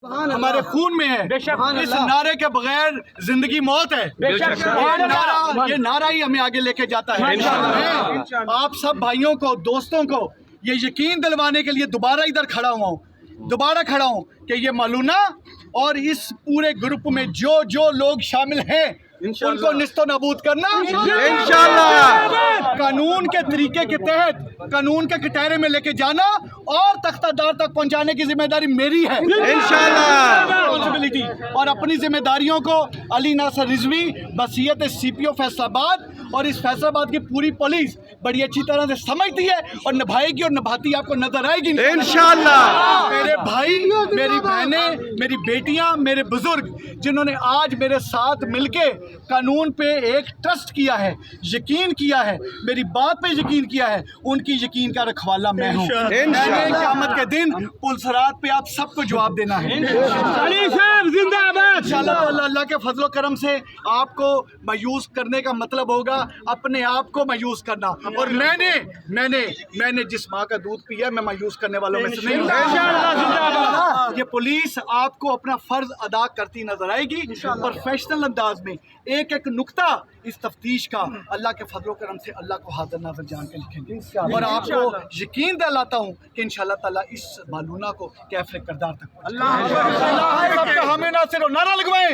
ہمارے خون میں ہے. اس نعرے کے بغیر زندگی موت ہے. یہ نعرہ ہی ہمیں آگے لے کے جاتا ہے. میں آپ سب بھائیوں کو، دوستوں کو یہ یقین دلوانے کے لیے دوبارہ ادھر کھڑا ہوں کہ یہ مولونا اور اس پورے گروپ میں جو لوگ شامل ہیں ان کو نیست و نابود کرنا انشاءاللہ، قانون کے طریقے کے تحت قانون کے کٹہرے میں لے کے جانا اور تختہ دار تک پہنچانے کی ذمہ داری میری ہے انشاءاللہ. اور اپنی ذمہ داریوں کو علی ناصر رضوی بصیت سی پی او فیصل آباد اور اس فیصل آباد کی پوری پولیس بڑی اچھی طرح سے سمجھتی ہے اور نبھائے گی اور نبھاتی آپ کو نظر آئے گی انشاءاللہ. میرے بھائی، میری بہنیں، میری بیٹیاں، میرے بزرگ جنہوں نے آج میرے ساتھ مل کے قانون پہ ایک ٹرسٹ کیا ہے، یقین کیا ہے، میری بات پہ یقین کیا ہے، ان کی یقین کا رکھوالا میں ہوں. قیامت کے دن پلسرات پہ آپ سب کو جواب دینا ہے انشاءاللہ. اللہ کے فضل و کرم سے آپ کو مایوس کرنے کا مطلب ہوگا اپنے آپ کو مایوس کرنا. اور میں نے جس ماں کا دودھ پیا میں مایوس کرنے والوں میں سے نہیں ہوں. یہ پولیس آپ کو اپنا فرض ادا کرتی نظر آئے گی پروفیشنل انداز میں. ایک نقطہ اس تفتیش کا اللہ کے فضل و کرم سے اللہ کو حاضر ناظر جان کے لکھیں گے. اور آپ کو یقین دلاتا ہوں کہ انشاءاللہ تعالیٰ اس مولونا کو کیفر کردار تک اللہ ہمیں ناصر و نعرہ لگوائیں.